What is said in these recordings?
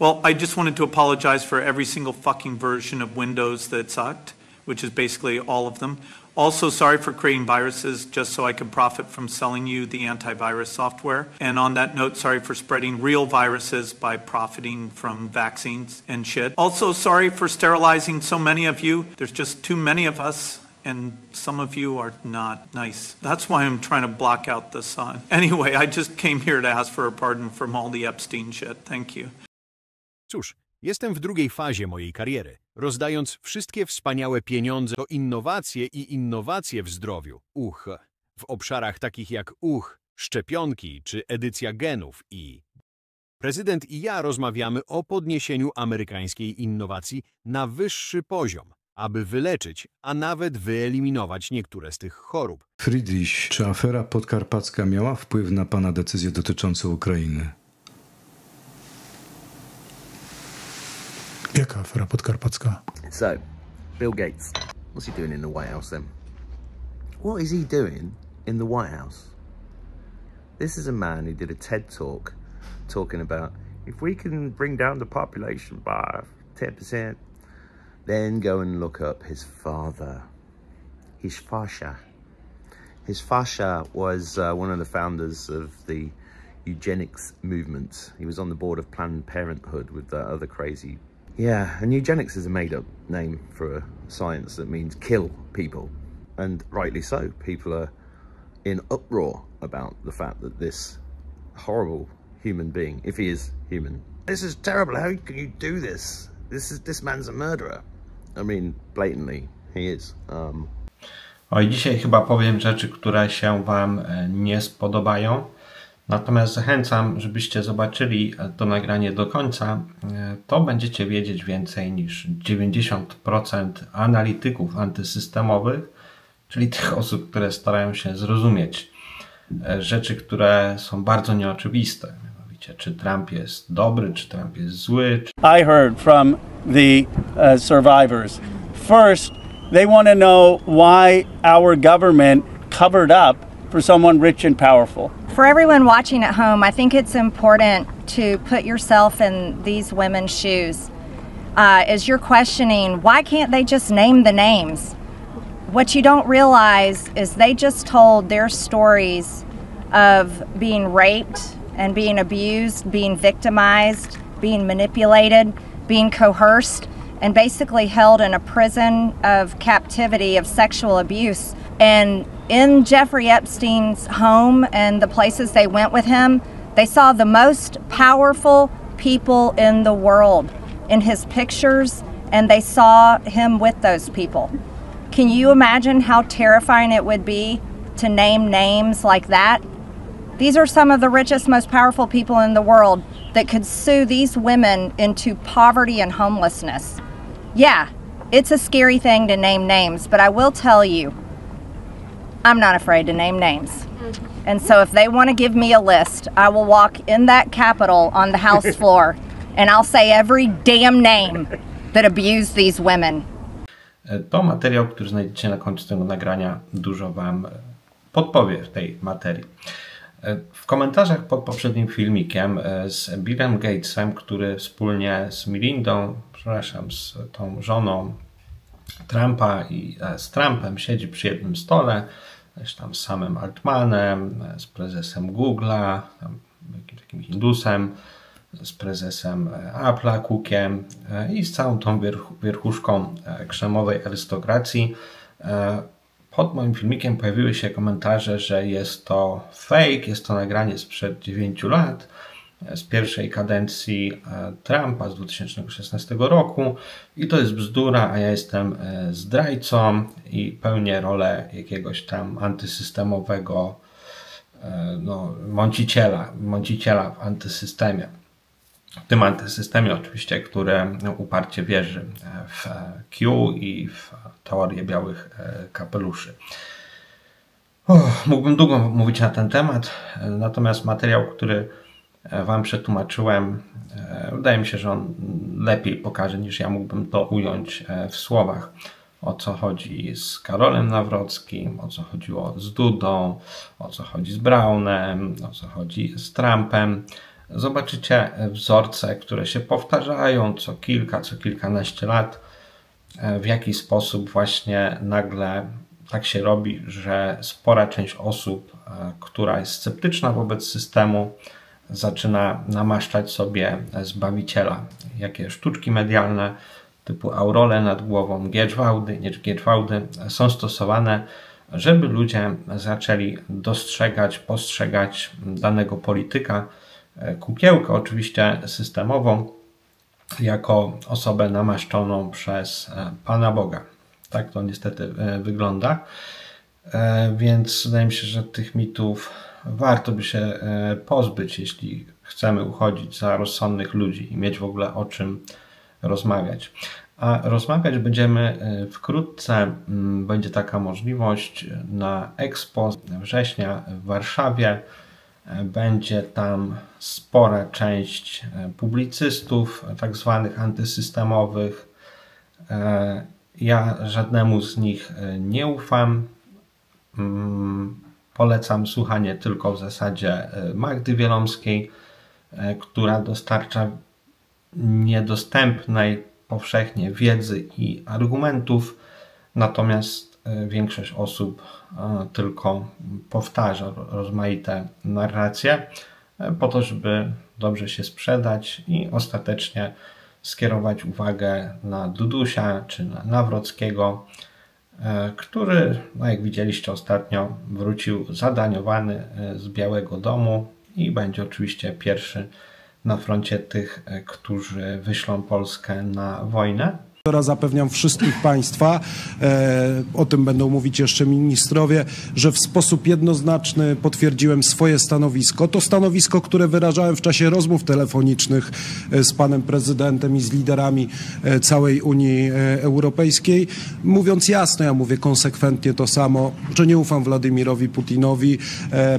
Well, I just wanted to apologize for every single fucking version of Windows that sucked, which is basically all of them. Also, sorry for creating viruses just so I could profit from selling you the antivirus software. And on that note, sorry for spreading real viruses by profiting from vaccines and shit. Also, sorry for sterilizing so many of you. There's just too many of us, and some of you are not nice. That's why I'm trying to block out the sun. Anyway, I just came here to ask for a pardon from all the Epstein shit. Thank you. Cóż, jestem w drugiej fazie mojej kariery, rozdając wszystkie wspaniałe pieniądze o innowacje i innowacje w zdrowiu. W obszarach takich jak szczepionki czy edycja genów i... Prezydent i ja rozmawiamy o podniesieniu amerykańskiej innowacji na wyższy poziom, aby wyleczyć, a nawet wyeliminować niektóre z tych chorób. Friedrich, czy afera podkarpacka miała wpływ na pana decyzję dotyczącą Ukrainy? Jaka afera podkarpacka? So, Bill Gates, what's he doing in the White House then? What is he doing in the White House? This is a man who did a TED talk talking about if we can bring down the population by 10%, then go and look up his father, his fascia. His fascia was one of the founders of the eugenics movement. He was on the board of Planned Parenthood with that other crazy... Yeah, and eugenics is a made-up name for a science that means kill people. And rightly so. People are in uproar about the fact that this horrible human being, if he is human, this is terrible, how can you do this? This man's a murderer. I mean, blatantly, he is. Oj, dzisiaj chyba powiem rzeczy, które się Wam nie spodobają. Natomiast zachęcam, żebyście zobaczyli to nagranie do końca. To będziecie wiedzieć więcej niż 90% analityków antysystemowych, czyli tych osób, które starają się zrozumieć rzeczy, które są bardzo nieoczywiste. Mianowicie, czy Trump jest dobry, czy Trump jest zły. I heard from the survivors. First, they want to know why our government covered up for someone rich and powerful. For everyone watching at home, I think it's important to put yourself in these women's shoes. As you're questioning, why can't they just name the names? What you don't realize is they just told their stories of being raped and being abused, being victimized, being manipulated, being coerced, and basically held in a prison of captivity of sexual abuse. And in Jeffrey Epstein's home and the places they went with him, they saw the most powerful people in the world in his pictures, and they saw him with those people. Can you imagine how terrifying it would be to name names like that? These are some of the richest, most powerful people in the world that could sue these women into poverty and homelessness. Yeah, it's a scary thing to name names, but I will tell you, I'm not afraid to name names. And so if they want to give me a list, I will walk in that Capitol on the House floor and I'll say every damn name that abused these women. To materiał, który znajdziecie na końcu tego nagrania, dużo Wam podpowie w tej materii. W komentarzach pod poprzednim filmikiem z Billem Gatesem, który wspólnie z Melindą, z tą żoną Trumpa i z Trumpem siedzi przy jednym stole, też tam z samym Altmanem, z prezesem Google'a, jakimś takim Hindusem, z prezesem Apple'a, Cookiem i z całą tą wierchuszką krzemowej arystokracji. Pod moim filmikiem pojawiły się komentarze, że jest to fake, jest to nagranie sprzed 9 lat, z pierwszej kadencji Trumpa z 2016 roku i to jest bzdura, a ja jestem zdrajcą i pełnię rolę jakiegoś tam antysystemowego mąciciela w antysystemie. W tym antysystemie oczywiście, który uparcie wierzy w Q i w teorię białych kapeluszy. Mógłbym długo mówić na ten temat, natomiast materiał, który Wam przetłumaczyłem, wydaje mi się, że on lepiej pokaże, niż ja mógłbym to ująć w słowach. O co chodzi z Karolem Nawrockim, o co chodziło z Dudą, o co chodzi z Brownem, o co chodzi z Trumpem. zobaczycie wzorce, które się powtarzają co kilka, co kilkanaście lat. W jaki sposób właśnie nagle tak się robi, że spora część osób, która jest sceptyczna wobec systemu, zaczyna namaszczać sobie zbawiciela. Jakie sztuczki medialne typu aurole nad głową, gieczwałdy są stosowane, żeby ludzie zaczęli dostrzegać, postrzegać danego polityka, kukiełkę oczywiście systemową, jako osobę namaszczoną przez Pana Boga. Tak to niestety wygląda. Więc wydaje mi się, że tych mitów warto by się pozbyć, jeśli chcemy uchodzić za rozsądnych ludzi i mieć w ogóle o czym rozmawiać. A rozmawiać będziemy wkrótce. Będzie taka możliwość na Expo września w Warszawie. Będzie tam spora część publicystów, tak zwanych antysystemowych. Ja żadnemu z nich nie ufam. Polecam słuchanie tylko w zasadzie Magdy Wielomskiej, która dostarcza niedostępnej powszechnie wiedzy i argumentów, natomiast większość osób tylko powtarza rozmaite narracje po to, żeby dobrze się sprzedać i ostatecznie skierować uwagę na Dudusia czy na Nawrockiego, który, no jak widzieliście ostatnio, wrócił zadaniowany z Białego Domu i będzie oczywiście pierwszy na froncie tych, którzy wyślą Polskę na wojnę. Zapewniam wszystkich Państwa, o tym będą mówić jeszcze ministrowie, że w sposób jednoznaczny potwierdziłem swoje stanowisko. To stanowisko, które wyrażałem w czasie rozmów telefonicznych z panem prezydentem i z liderami całej Unii Europejskiej. Mówiąc jasno, ja mówię konsekwentnie to samo, że nie ufam Władimirowi Putinowi.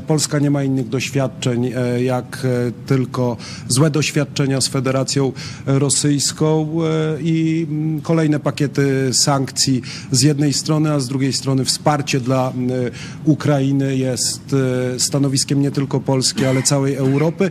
Polska nie ma innych doświadczeń, jak tylko złe doświadczenia z Federacją Rosyjską i kolejne pakiety sankcji z jednej strony, a z drugiej strony wsparcie dla Ukrainy jest stanowiskiem nie tylko Polski, ale całej Europy.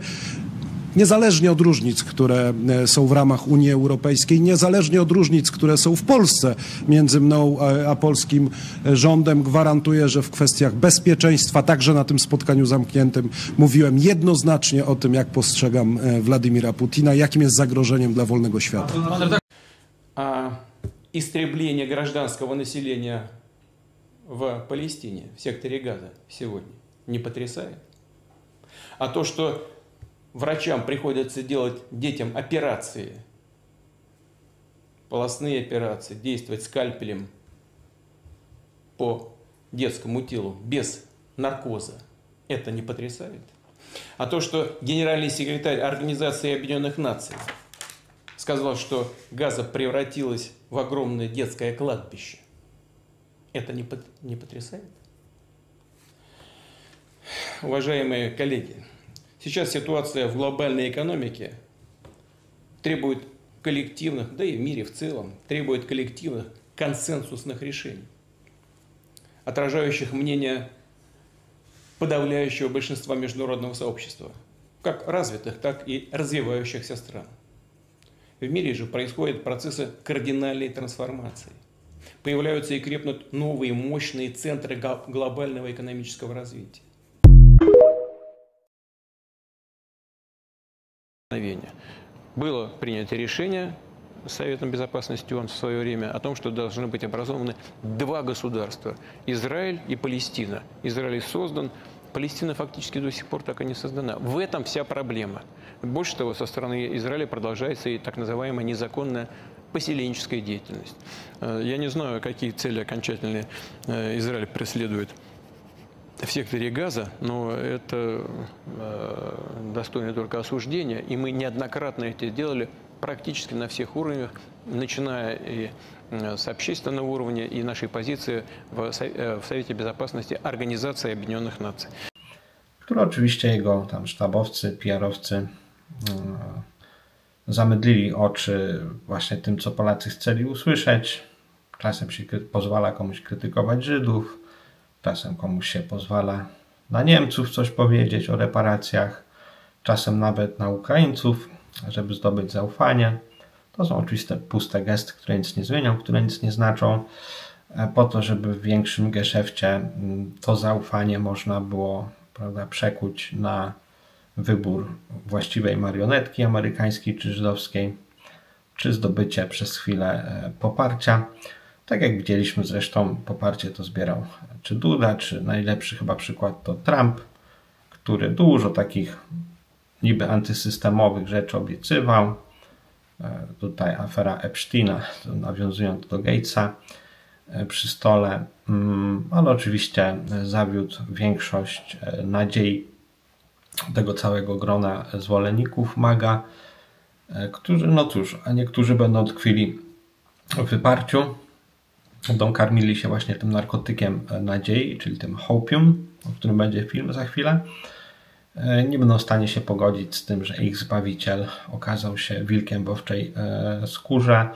Niezależnie od różnic, które są w ramach Unii Europejskiej, niezależnie od różnic, które są w Polsce między mną a polskim rządem, gwarantuję, że w kwestiach bezpieczeństwa, także na tym spotkaniu zamkniętym, mówiłem jednoznacznie o tym, jak postrzegam Władimira Putina, jakim jest zagrożeniem dla wolnego świata. Истребление гражданского населения в Палестине, в секторе Газа сегодня не потрясает? А то, что врачам приходится делать детям операции, полостные операции, действовать скальпелем по детскому телу без наркоза, это не потрясает? А то, что генеральный секретарь Организации Объединенных Наций сказал, что Газа превратилась в огромное детское кладбище. Это не потрясает? Уважаемые коллеги, сейчас ситуация в глобальной экономике требует коллективных, да и в мире в целом, требует коллективных консенсусных решений, отражающих мнение подавляющего большинства международного сообщества, как развитых, так и развивающихся стран. В мире же происходят процессы кардинальной трансформации. Появляются и крепнут новые мощные центры глобального экономического развития. Было принято решение Советом Безопасности ООН в свое время о том, что должны быть образованы два государства – Израиль и Палестина. Израиль создан, Палестина фактически до сих пор так и не создана. В этом вся проблема. Больше того, со стороны Израиля продолжается и так называемая незаконная поселенческая деятельность. Я не знаю, какие цели окончательные Израиль преследует в секторе Газа, но это достойно только осуждения. И мы неоднократно это делали практически на всех уровнях, начиная и с общественного уровня, и нашей позиции в Совете Безопасности Организации Объединенных Наций. Które oczywiście jego tam sztabowcy, PR-owcy zamydlili oczy właśnie tym, co Polacy chcieli usłyszeć. Czasem się pozwala komuś krytykować Żydów, czasem komuś się pozwala na Niemców coś powiedzieć o reparacjach. czasem nawet na Ukraińców, żeby zdobyć zaufanie. To są oczywiste puste gesty, które nic nie zmienią, które nic nie znaczą, po to, żeby w większym geszefcie to zaufanie można było, prawda, przekuć na wybór właściwej marionetki amerykańskiej czy żydowskiej, czy zdobycie przez chwilę poparcia. Tak jak widzieliśmy zresztą, poparcie to zbierał czy Duda, czy najlepszy chyba przykład to Trump, który dużo takich niby antysystemowych rzeczy obiecywał. Tutaj afera Epsteina, nawiązując do Gatesa przy stole, ale oczywiście zawiódł większość nadziei tego całego grona zwolenników MAGA, którzy, no cóż, a niektórzy będą tkwili w wyparciu, będą karmili się właśnie tym narkotykiem nadziei, czyli tym hopium, o którym będzie film za chwilę. Nie będą w stanie się pogodzić z tym, że ich zbawiciel okazał się wilkiem w owczej skórze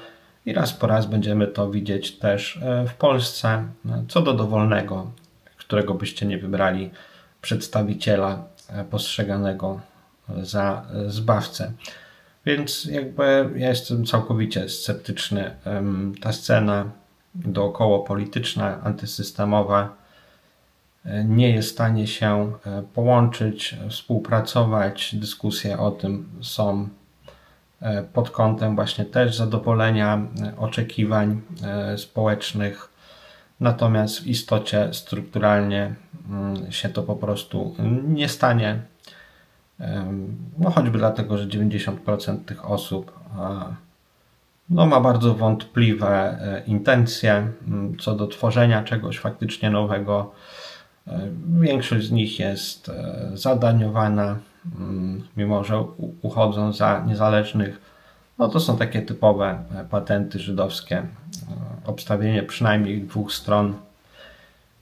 i raz po raz będziemy to widzieć też w Polsce, co do dowolnego, którego byście nie wybrali przedstawiciela postrzeganego za zbawcę. Więc jakby ja jestem całkowicie sceptyczny. Ta scena dookoła polityczna, antysystemowa nie jest w stanie się połączyć, współpracować. Dyskusje o tym są pod kątem właśnie też zadowolenia oczekiwań społecznych. Natomiast w istocie strukturalnie się to po prostu nie stanie. No choćby dlatego, że 90% tych osób no, ma bardzo wątpliwe intencje co do tworzenia czegoś faktycznie nowego. Większość z nich jest zadaniowana, mimo że uchodzą za niezależnych. No to są takie typowe patenty żydowskie. Obstawienie przynajmniej dwóch stron,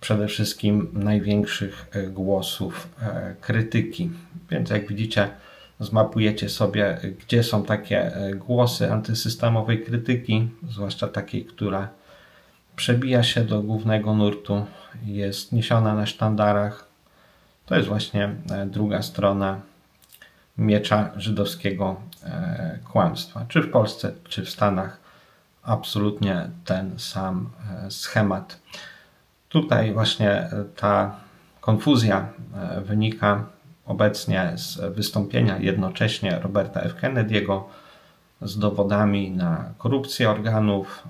przede wszystkim największych głosów krytyki. Więc jak widzicie, zmapujecie sobie, gdzie są takie głosy antysystemowej krytyki, zwłaszcza takiej, która przebija się do głównego nurtu, jest niesiona na sztandarach. To jest właśnie druga strona miecza żydowskiego kłamstwa. Czy w Polsce, czy w Stanach absolutnie ten sam schemat. Tutaj właśnie ta konfuzja wynika obecnie z wystąpienia jednocześnie Roberta F. Kennedy'ego z dowodami na korupcję organów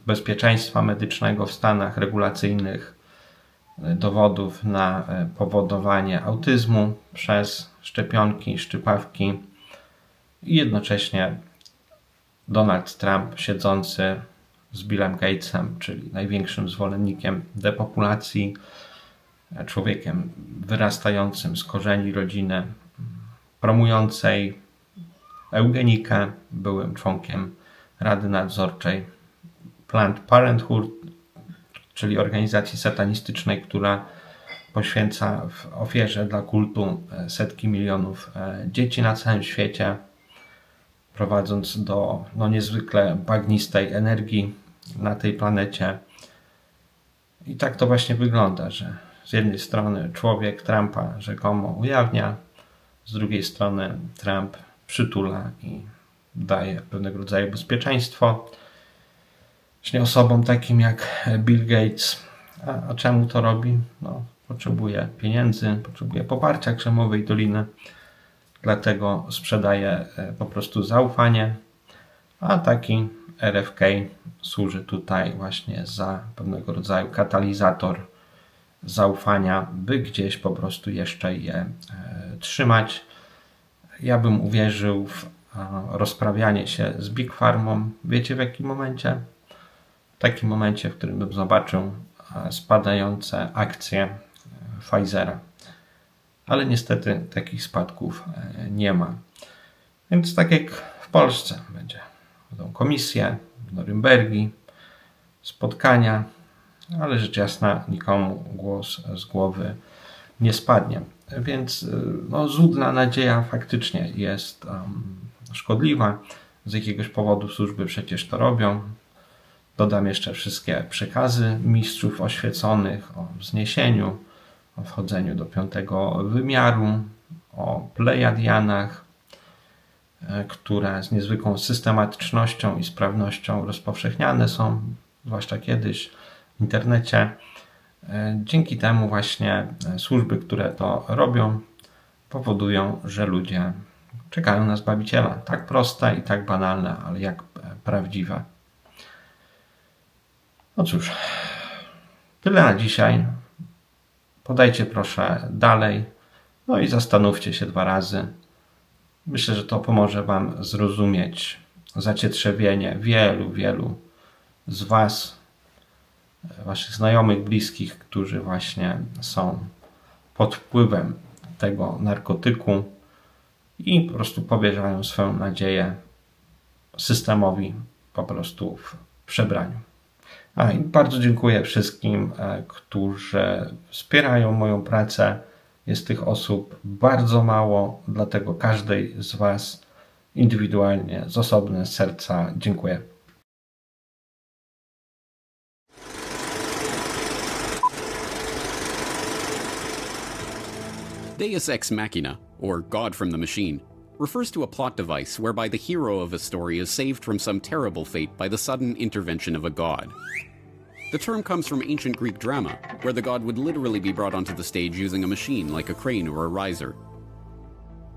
bezpieczeństwa medycznego w Stanach, regulacyjnych dowodów na powodowanie autyzmu przez szczepionki, szczypawki i jednocześnie Donald Trump siedzący z Billem Gatesem, czyli największym zwolennikiem depopulacji, człowiekiem wyrastającym z korzeni rodziny, promującej eugenikę, byłym członkiem Rady Nadzorczej Planned Parenthood, czyli organizacji satanistycznej, która poświęca w ofierze dla kultu setki milionów dzieci na całym świecie, prowadząc do niezwykle bagnistej energii na tej planecie. I tak to właśnie wygląda, że z jednej strony człowiek Trumpa rzekomo ujawnia, z drugiej strony Trump przytula i daje pewnego rodzaju bezpieczeństwo właśnie osobom takim jak Bill Gates. A czemu to robi? No, potrzebuje pieniędzy, potrzebuje poparcia Krzemowej Doliny, dlatego sprzedaje po prostu zaufanie, a taki RFK służy tutaj właśnie za pewnego rodzaju katalizator zaufania, by gdzieś po prostu jeszcze je trzymać. Ja bym uwierzył w rozprawianie się z Big Pharmą. Wiecie w jakim momencie? W takim momencie, w którym bym zobaczył spadające akcje Pfizera. Ale niestety takich spadków nie ma. Więc tak jak w Polsce będą komisje, Norymbergi, spotkania, ale rzecz jasna nikomu głos z głowy nie spadnie. Więc złudna nadzieja faktycznie jest szkodliwa. Z jakiegoś powodu służby przecież to robią. Dodam jeszcze wszystkie przekazy mistrzów oświeconych o wzniesieniu, o wchodzeniu do 5. wymiaru, o plejadianach, które z niezwykłą systematycznością i sprawnością rozpowszechniane są, zwłaszcza kiedyś w internecie. Dzięki temu właśnie służby, które to robią, powodują, że ludzie czekają na Zbawiciela. Tak proste i tak banalne, ale jak prawdziwe. No cóż, tyle na dzisiaj. Podajcie proszę dalej, no i zastanówcie się 2 razy. Myślę, że to pomoże Wam zrozumieć zacietrzewienie wielu z Was, Waszych znajomych, bliskich, którzy właśnie są pod wpływem tego narkotyku i po prostu powierzają swoją nadzieję systemowi po prostu w przebraniu. I bardzo dziękuję wszystkim, którzy wspierają moją pracę. Jest tych osób bardzo mało, dlatego każdej z Was indywidualnie, z osobna serca dziękuję. Deus ex machina, or God from the machine, refers to a plot device whereby the hero of a story is saved from some terrible fate by the sudden intervention of a god. The term comes from ancient Greek drama, where the god would literally be brought onto the stage using a machine like a crane or a riser.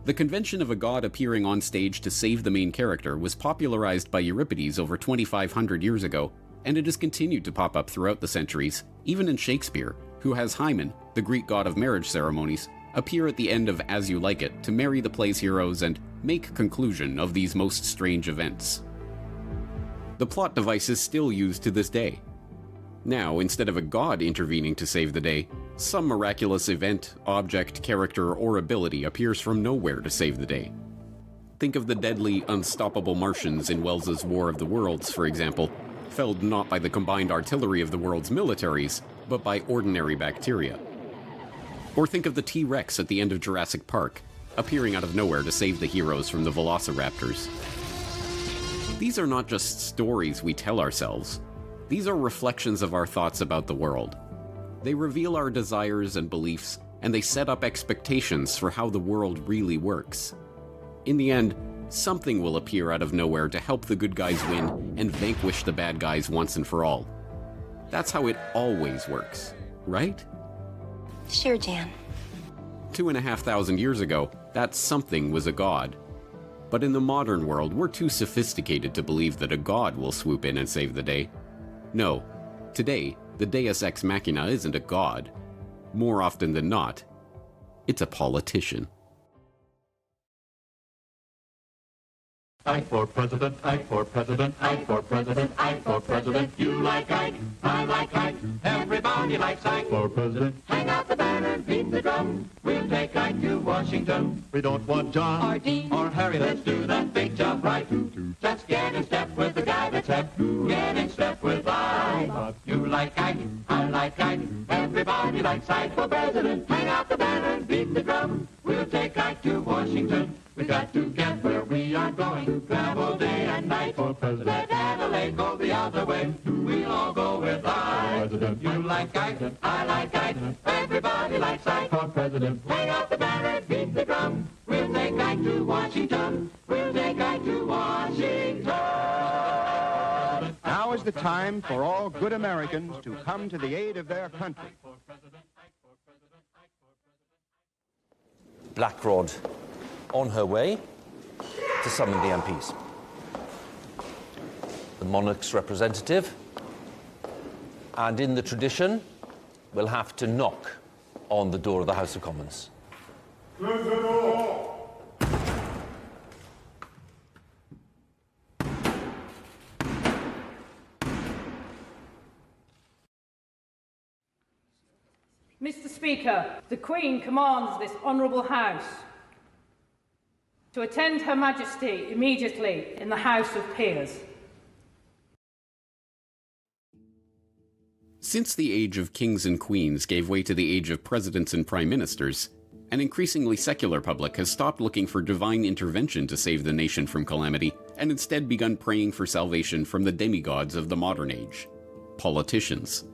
The convention of a god appearing on stage to save the main character was popularized by Euripides over 2,500 years ago, and it has continued to pop up throughout the centuries, even in Shakespeare, who has Hymen, the Greek god of marriage ceremonies, appear at the end of As You Like It to marry the play's heroes and make conclusion of these most strange events. The plot device is still used to this day. Now, instead of a god intervening to save the day, some miraculous event, object, character, or ability appears from nowhere to save the day. Think of the deadly, unstoppable Martians in Wells's War of the Worlds, for example, felled not by the combined artillery of the world's militaries, but by ordinary bacteria. Or think of the T-Rex at the end of Jurassic Park, appearing out of nowhere to save the heroes from the velociraptors. These are not just stories we tell ourselves. These are reflections of our thoughts about the world. They reveal our desires and beliefs, and they set up expectations for how the world really works. In the end, something will appear out of nowhere to help the good guys win and vanquish the bad guys once and for all. That's how it always works, right? Sure, Jan. 2,500 years ago, that something was a god. But in the modern world, we're too sophisticated to believe that a god will swoop in and save the day. No, today, the Deus ex machina isn't a god. More often than not, it's a politician. Ike for president, Ike for president, Ike for president, Ike for president. You like Ike, I like Ike, everybody likes Ike for president. Hang out the banner, beat the drum, we'll take Ike to Washington. We don't want John or Dean or Harry, let's do that big job right. Just get in step with the guy that's hep, get in step with Ike. You like Ike, I like Ike, everybody likes Ike for president. Hang out the banner, beat the drum, we'll take Ike to Washington. We got to get where we are going, to travel day and night for president. Let Adelaide go the other way, we'll all go with Ike. You like Ike, I like Ike, everybody likes Ike for president. Hang out the banner, beat the drum, we'll take Ike to Washington, we'll take Ike to Washington. Now is the time for all good Americans to come to the aid of their country. Blackrod on her way to summon the MPs. The monarch's representative, and in the tradition, will have to knock on the door of the House of Commons. Mr. Speaker, the Queen commands this honourable House to attend Her Majesty immediately in the House of Peers. Since the age of kings and queens gave way to the age of presidents and prime ministers, an increasingly secular public has stopped looking for divine intervention to save the nation from calamity and instead begun praying for salvation from the demigods of the modern age, politicians.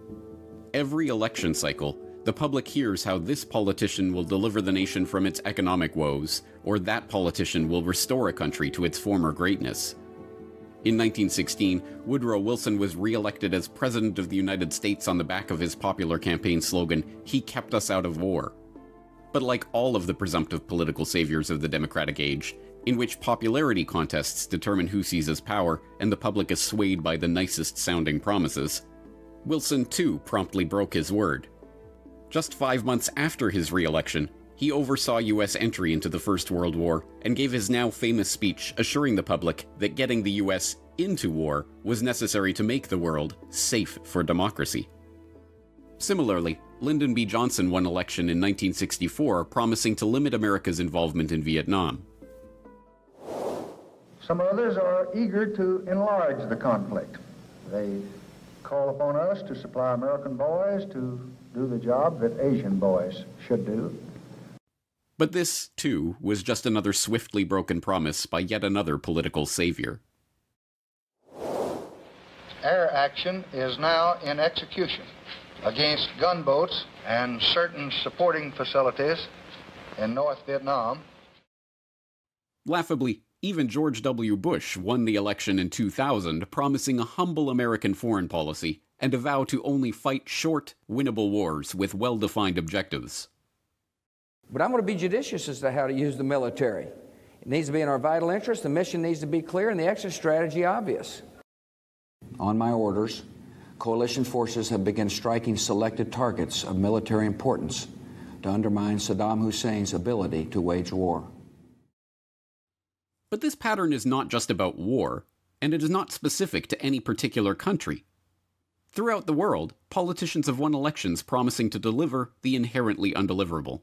Every election cycle, the public hears how this politician will deliver the nation from its economic woes, or that politician will restore a country to its former greatness. In 1916, Woodrow Wilson was re-elected as President of the United States on the back of his popular campaign slogan, "He kept us out of war." But like all of the presumptive political saviors of the democratic age, in which popularity contests determine who seizes power and the public is swayed by the nicest-sounding promises, Wilson too promptly broke his word. Just 5 months after his re-election, he oversaw U.S. entry into the First World War and gave his now famous speech assuring the public that getting the U.S. into war was necessary to make the world safe for democracy. Similarly, Lyndon B. Johnson won election in 1964, promising to limit America's involvement in Vietnam. Some others are eager to enlarge the conflict. They call upon us to supply American boys to do the job that Asian boys should do. But this, too, was just another swiftly broken promise by yet another political savior. Air action is now in execution against gunboats and certain supporting facilities in North Vietnam. Laughably, even George W. Bush won the election in 2000, promising a humble American foreign policy and a vow to only fight short, winnable wars with well-defined objectives. But I'm going to be judicious as to how to use the military. It needs to be in our vital interest, the mission needs to be clear, and the exit strategy obvious. On my orders, coalition forces have begun striking selected targets of military importance to undermine Saddam Hussein's ability to wage war. But this pattern is not just about war, and it is not specific to any particular country. Throughout the world, politicians have won elections promising to deliver the inherently undeliverable.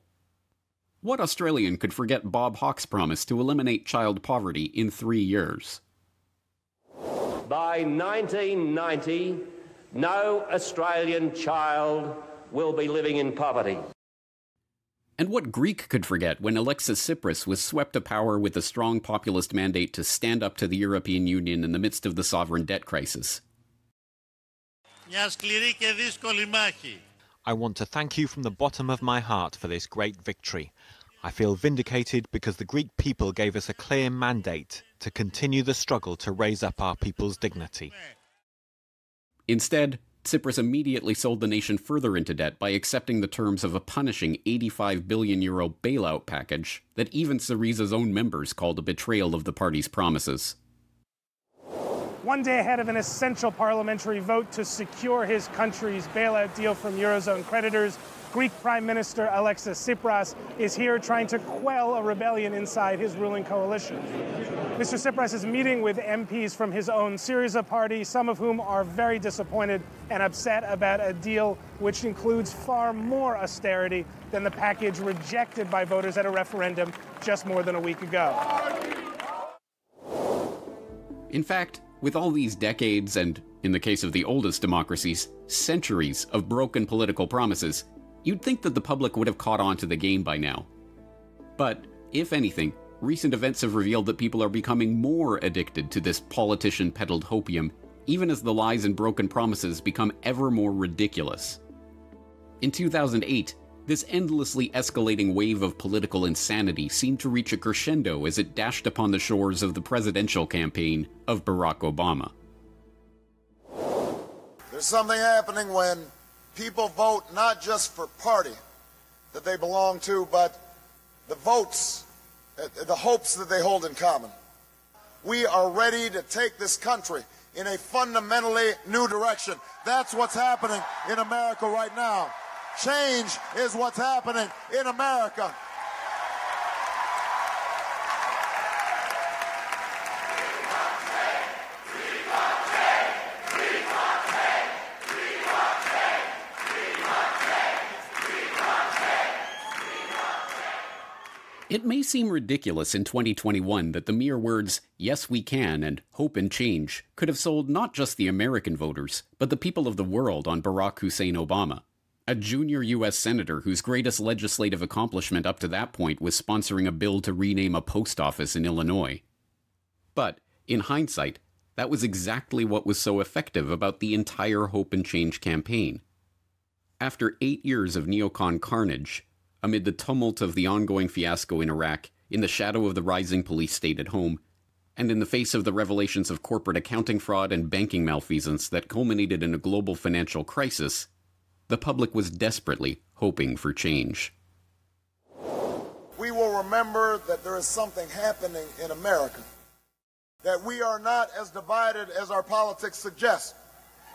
What Australian could forget Bob Hawke's promise to eliminate child poverty in 3 years? By 1990, no Australian child will be living in poverty. And what Greek could forget when Alexis Tsipras was swept to power with a strong populist mandate to stand up to the European Union in the midst of the sovereign debt crisis? I want to thank you from the bottom of my heart for this great victory. I feel vindicated because the Greek people gave us a clear mandate to continue the struggle to raise up our people's dignity. Instead, Tsipras immediately sold the nation further into debt by accepting the terms of a punishing €85 billion bailout package that even Syriza's own members called a betrayal of the party's promises. One day ahead of an essential parliamentary vote to secure his country's bailout deal from Eurozone creditors, Greek Prime Minister Alexis Tsipras is here trying to quell a rebellion inside his ruling coalition. Mr. Tsipras is meeting with MPs from his own Syriza party, some of whom are very disappointed and upset about a deal which includes far more austerity than the package rejected by voters at a referendum just more than a week ago. In fact, with all these decades and, in the case of the oldest democracies, centuries of broken political promises, you'd think that the public would have caught on to the game by now. But, if anything, recent events have revealed that people are becoming more addicted to this politician-peddled hopium, even as the lies and broken promises become ever more ridiculous. In 2008, this endlessly escalating wave of political insanity seemed to reach a crescendo as it dashed upon the shores of the presidential campaign of Barack Obama. There's something happening when people vote not just for party that they belong to, but the votes, the hopes that they hold in common. We are ready to take this country in a fundamentally new direction. That's what's happening in America right now. Change is what's happening in America. It may seem ridiculous in 2021 that the mere words, "yes we can" and "hope and change" could have sold not just the American voters, but the people of the world on Barack Hussein Obama, a junior U.S. senator whose greatest legislative accomplishment up to that point was sponsoring a bill to rename a post office in Illinois. But, in hindsight, that was exactly what was so effective about the entire Hope and Change campaign. After 8 years of neocon carnage, amid the tumult of the ongoing fiasco in Iraq, in the shadow of the rising police state at home, and in the face of the revelations of corporate accounting fraud and banking malfeasance that culminated in a global financial crisis, the public was desperately hoping for change. We will remember that there is something happening in America, that we are not as divided as our politics suggest,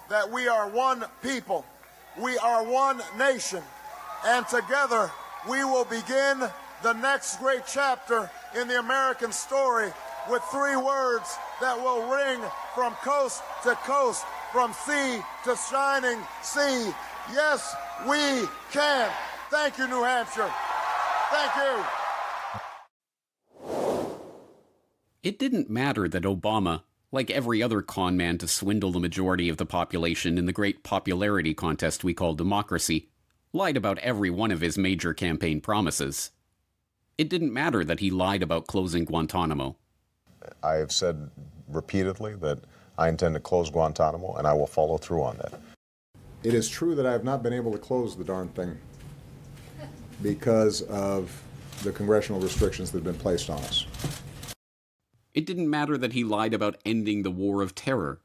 that we are one people, we are one nation, and together we will begin the next great chapter in the American story with 3 words that will ring from coast to coast, from sea to shining sea. Yes, we can. Thank you, New Hampshire. Thank you. It didn't matter that Obama, like every other con man to swindle the majority of the population in the great popularity contest we call democracy, lied about every one of his major campaign promises. It didn't matter that he lied about closing Guantanamo. I have said repeatedly that I intend to close Guantanamo, and I will follow through on that. It is true that I have not been able to close the darn thing because of the congressional restrictions that have been placed on us. It didn't matter that he lied about ending the war of terror.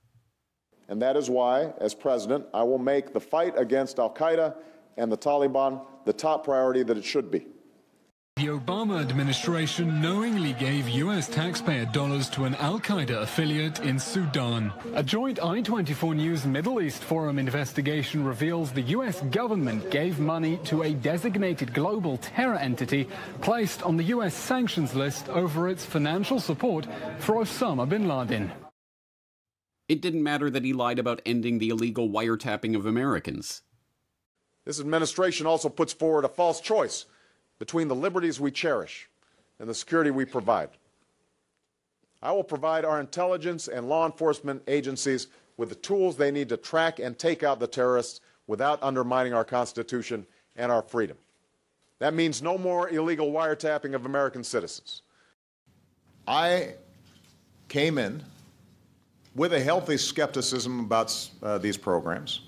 And that is why, as president, I will make the fight against al-Qaeda and the Taliban the top priority that it should be. The Obama administration knowingly gave U.S. taxpayer dollars to an al-Qaeda affiliate in Sudan. A joint I-24 News Middle East Forum investigation reveals the U.S. government gave money to a designated global terror entity placed on the U.S. sanctions list over its financial support for Osama bin Laden. It didn't matter that he lied about ending the illegal wiretapping of Americans. This administration also puts forward a false choice between the liberties we cherish and the security we provide. I will provide our intelligence and law enforcement agencies with the tools they need to track and take out the terrorists without undermining our Constitution and our freedom. That means no more illegal wiretapping of American citizens. I came in with a healthy skepticism about these programs.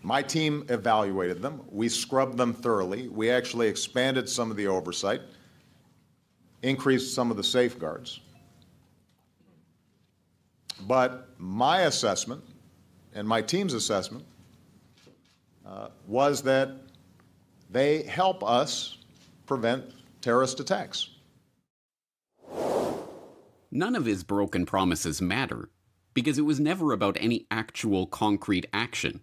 My team evaluated them. We scrubbed them thoroughly. We actually expanded some of the oversight, increased some of the safeguards. But my assessment and my team's assessment was that they help us prevent terrorist attacks. None of his broken promises matter, because it was never about any actual concrete action.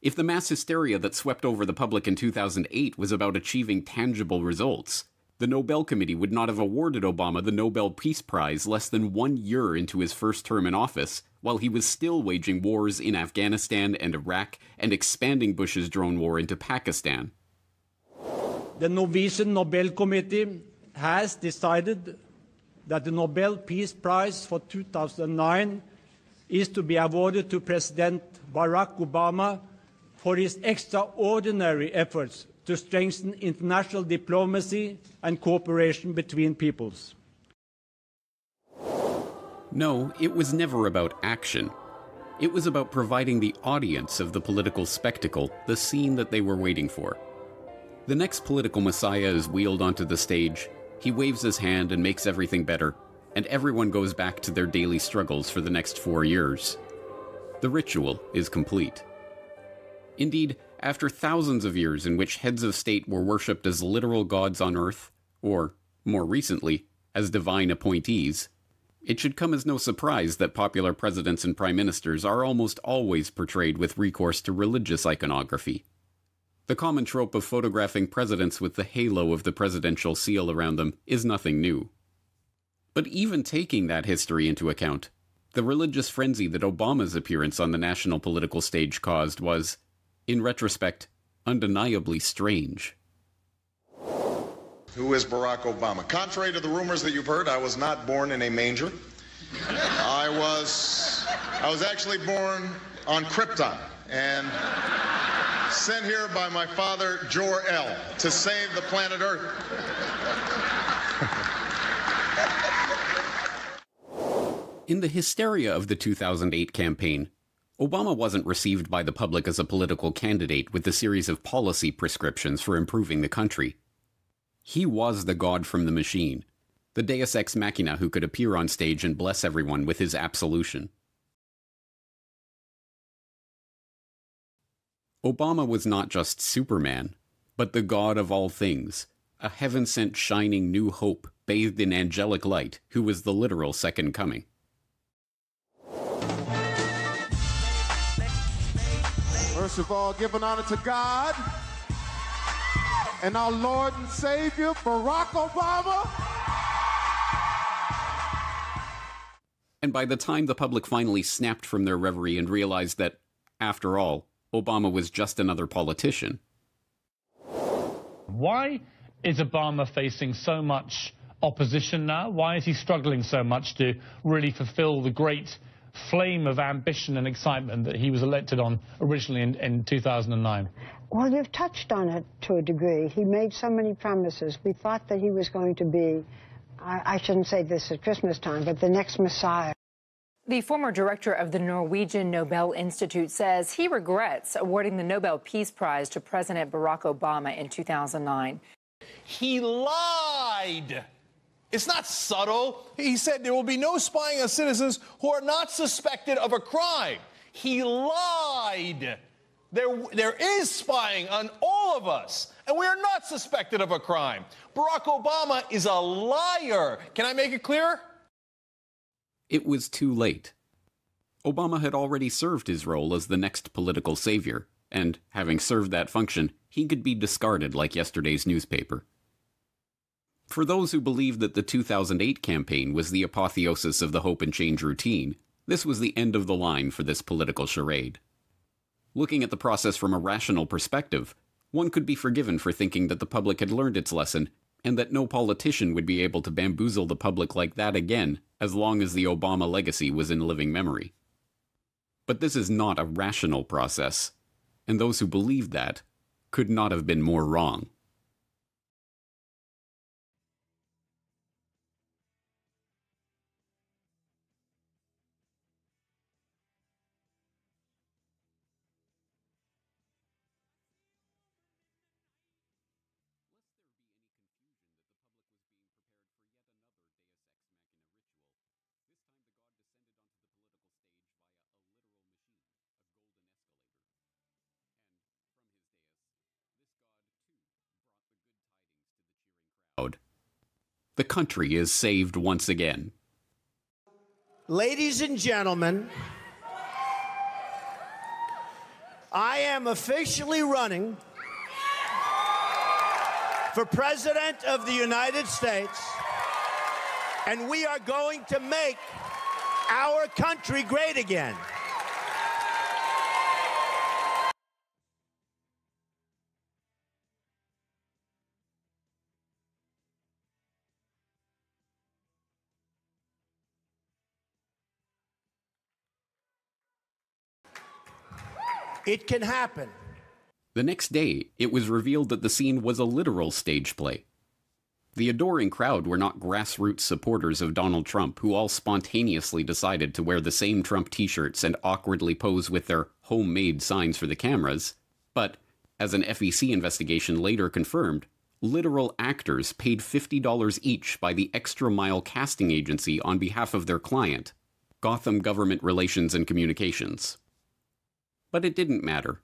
If the mass hysteria that swept over the public in 2008 was about achieving tangible results, the Nobel Committee would not have awarded Obama the Nobel Peace Prize less than 1 year into his first term in office, while he was still waging wars in Afghanistan and Iraq and expanding Bush's drone war into Pakistan. The Norwegian Nobel Committee has decided that the Nobel Peace Prize for 2009 is to be awarded to President Barack Obama for his extraordinary efforts to strengthen international diplomacy and cooperation between peoples. No, it was never about action. It was about providing the audience of the political spectacle the scene that they were waiting for. The next political messiah is wheeled onto the stage, he waves his hand and makes everything better, and everyone goes back to their daily struggles for the next 4 years. The ritual is complete. Indeed, after thousands of years in which heads of state were worshipped as literal gods on earth, or, more recently, as divine appointees, it should come as no surprise that popular presidents and prime ministers are almost always portrayed with recourse to religious iconography. The common trope of photographing presidents with the halo of the presidential seal around them is nothing new. But even taking that history into account, the religious frenzy that Obama's appearance on the national political stage caused was, in retrospect, undeniably strange. Who is Barack Obama? Contrary to the rumors that you've heard, I was not born in a manger. I was actually born on Krypton and sent here by my father, Jor-El, to save the planet Earth. In the hysteria of the 2008 campaign, Obama wasn't received by the public as a political candidate with a series of policy prescriptions for improving the country. He was the god from the machine, the deus ex machina who could appear on stage and bless everyone with his absolution. Obama was not just Superman, but the god of all things, a heaven-sent shining new hope bathed in angelic light who was the literal second coming. First of all, giving honor to God and our Lord and Savior, Barack Obama. And by the time the public finally snapped from their reverie and realized that, after all, Obama was just another politician. Why is Obama facing so much opposition now? Why is he struggling so much to really fulfill the great flame of ambition and excitement that he was elected on originally in 2009? Well, you've touched on it to a degree. He made so many promises. We thought that he was going to be, I shouldn't say this at Christmas time, but the next Messiah. The former director of the Norwegian Nobel Institute says he regrets awarding the Nobel Peace Prize to President Barack Obama in 2009. He lied. It's not subtle. He said there will be no spying on citizens who are not suspected of a crime. He lied. There is spying on all of us, and we are not suspected of a crime. Barack Obama is a liar. Can I make it clear? It was too late. Obama had already served his role as the next political savior, and, having served that function, he could be discarded like yesterday's newspaper. For those who believed that the 2008 campaign was the apotheosis of the hope and change routine, this was the end of the line for this political charade. Looking at the process from a rational perspective, one could be forgiven for thinking that the public had learned its lesson, and that no politician would be able to bamboozle the public like that again, as long as the Obama legacy was in living memory. But this is not a rational process, and those who believed that could not have been more wrong. The country is saved once again. Ladies and gentlemen, I am officially running for President of the United States, and we are going to make our country great again. It can happen. The next day, it was revealed that the scene was a literal stage play. The adoring crowd were not grassroots supporters of Donald Trump who all spontaneously decided to wear the same Trump t-shirts and awkwardly pose with their homemade signs for the cameras, but, as an FEC investigation later confirmed, literal actors paid $50 each by the Extra Mile casting agency on behalf of their client, Gotham Government Relations and Communications. But it didn't matter.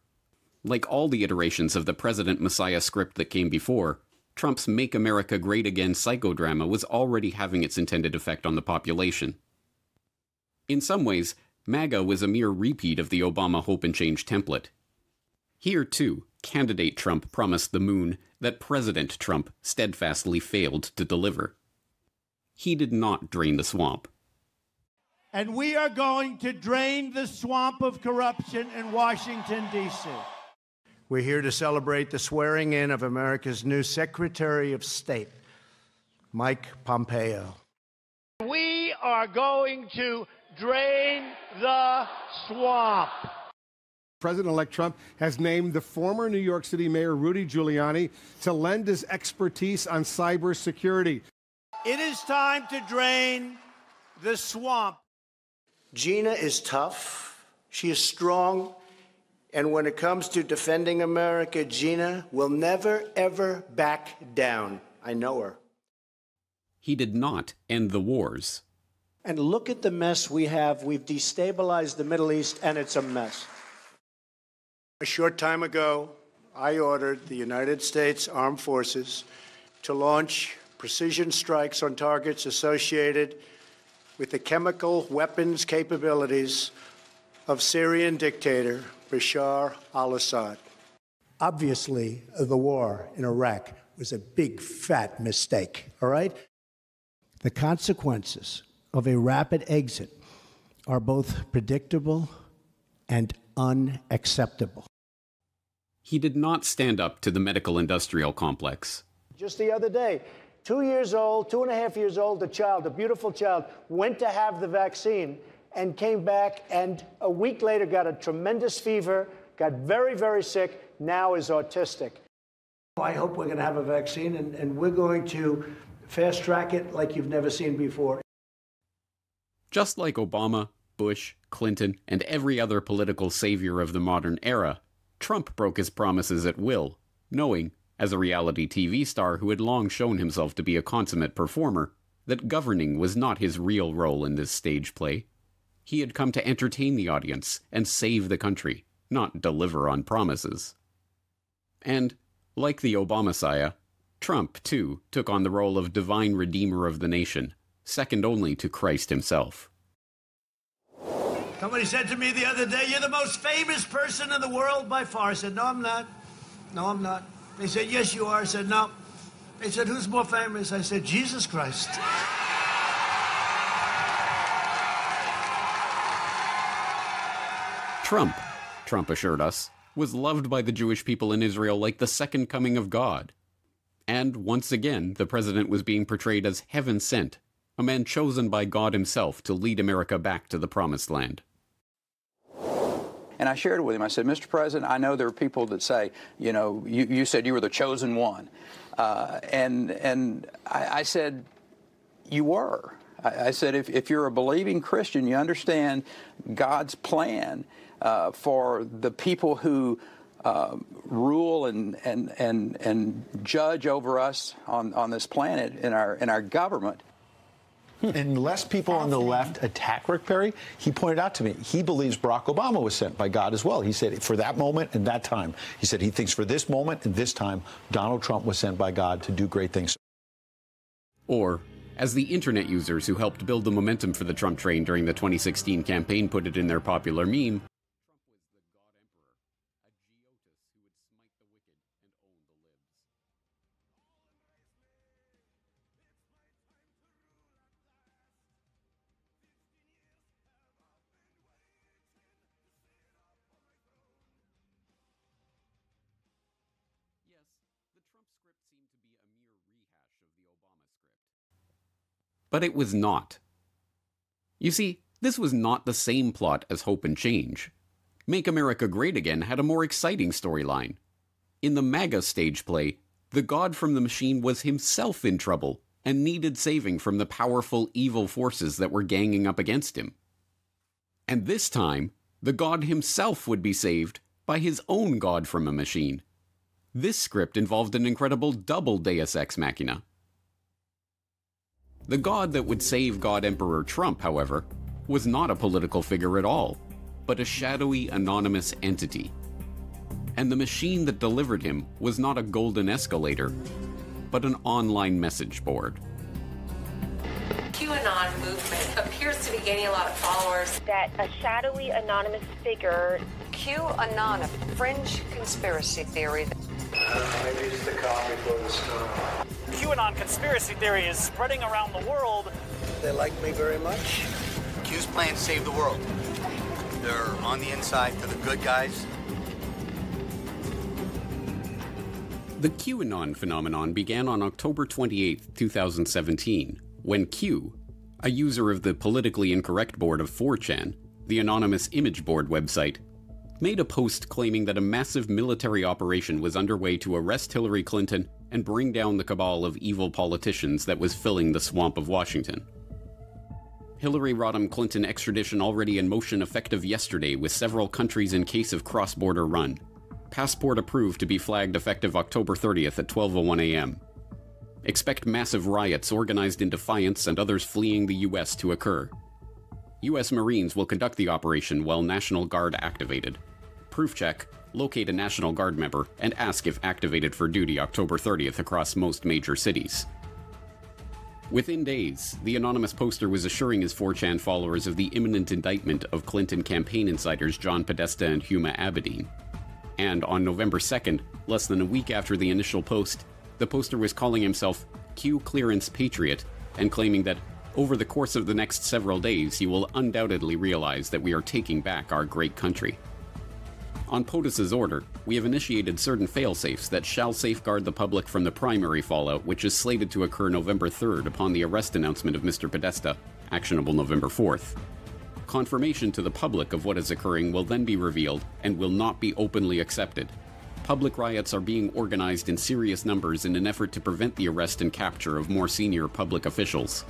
Like all the iterations of the President Messiah script that came before, Trump's Make America Great Again psychodrama was already having its intended effect on the population. In some ways, MAGA was a mere repeat of the Obama Hope and Change template. Here, too, candidate Trump promised the moon that President Trump steadfastly failed to deliver. He did not drain the swamp. And we are going to drain the swamp of corruption in Washington, D.C. We're here to celebrate the swearing in of America's new Secretary of State, Mike Pompeo. We are going to drain the swamp. President-elect Trump has named the former New York City Mayor Rudy Giuliani to lend his expertise on cybersecurity. It is time to drain the swamp. Gina is tough. She is strong, and when it comes to defending America, Gina will never, ever back down. I know her. He did not end the wars. And look at the mess we have. We've destabilized the Middle East, and it's a mess. A short time ago, I ordered the United States Armed Forces to launch precision strikes on targets associated with the chemical weapons capabilities of Syrian dictator Bashar al-Assad. Obviously, the war in Iraq was a big, fat mistake, all right? The consequences of a rapid exit are both predictable and unacceptable. He did not stand up to the medical-industrial complex. Just the other day, 2 years old, 2.5 years old, a child, a beautiful child, went to have the vaccine and came back and a week later got a tremendous fever, got very, very sick, now is autistic. I hope we're going to have a vaccine and we're going to fast track it like you've never seen before. Just like Obama, Bush, Clinton, and every other political savior of the modern era, Trump broke his promises at will, knowing, as a reality TV star who had long shown himself to be a consummate performer, that governing was not his real role in this stage play. He had come to entertain the audience and save the country, not deliver on promises. And, like the Obama-Messiah, Trump, too, took on the role of divine redeemer of the nation, second only to Christ himself. Somebody said to me the other day, "You're the most famous person in the world by far." I said, "No, I'm not. No, I'm not." They said, "Yes, you are." I said, "No." They said, "Who's more famous?" I said, "Jesus Christ." Trump assured us, was loved by the Jewish people in Israel like the second coming of God. And once again, the president was being portrayed as heaven sent, a man chosen by God himself to lead America back to the promised land. And I shared it with him. I said, "Mr. President, I know there are people that say, you know, you said you were the chosen one." And I said, "You were." I said, if you're a believing Christian, you understand God's plan for the people who rule and judge over us on this planet in our government. Unless people on the left attack Rick Perry, he pointed out to me, he believes Barack Obama was sent by God as well. He said for that moment and that time. He said he thinks for this moment and this time, Donald Trump was sent by God to do great things. Or, as the internet users who helped build the momentum for the Trump train during the 2016 campaign put it in their popular meme, but it was not. You see, this was not the same plot as Hope and Change. Make America Great Again had a more exciting storyline. In the MAGA stage play, the God from the machine was himself in trouble and needed saving from the powerful evil forces that were ganging up against him. And this time, the God himself would be saved by his own God from a machine. This script involved an incredible double deus ex machina. The God that would save God Emperor Trump, however, was not a political figure at all, but a shadowy, anonymous entity. And the machine that delivered him was not a golden escalator, but an online message board. QAnon movement appears to be gaining a lot of followers. That a shadowy, anonymous figure. QAnon, a fringe conspiracy theory. Maybe it's the coffee for the snow. QAnon conspiracy theory is spreading around the world. They like me very much. Q's plan to save the world. They're on the inside to the good guys. The QAnon phenomenon began on October 28, 2017, when Q, a user of the politically incorrect board of 4chan, the anonymous image board website, made a post claiming that a massive military operation was underway to arrest Hillary Clinton and bring down the cabal of evil politicians that was filling the swamp of Washington. Hillary Rodham Clinton extradition already in motion effective yesterday, with several countries in case of cross-border run. Passport approved to be flagged effective October 30th at 12:01 a.m. Expect massive riots organized in defiance and others fleeing the U.S. to occur. U.S. Marines will conduct the operation while National Guard activated. Proof check, locate a National Guard member, and ask if activated for duty October 30th across most major cities. Within days, the anonymous poster was assuring his 4chan followers of the imminent indictment of Clinton campaign insiders John Podesta and Huma Abedin. And on November 2nd, less than a week after the initial post, the poster was calling himself Q Clearance Patriot and claiming that over the course of the next several days he will undoubtedly realize that we are taking back our great country. On POTUS's order, we have initiated certain fail-safes that shall safeguard the public from the primary fallout, which is slated to occur November 3rd upon the arrest announcement of Mr. Podesta, actionable November 4th. Confirmation to the public of what is occurring will then be revealed and will not be openly accepted. Public riots are being organized in serious numbers in an effort to prevent the arrest and capture of more senior public officials.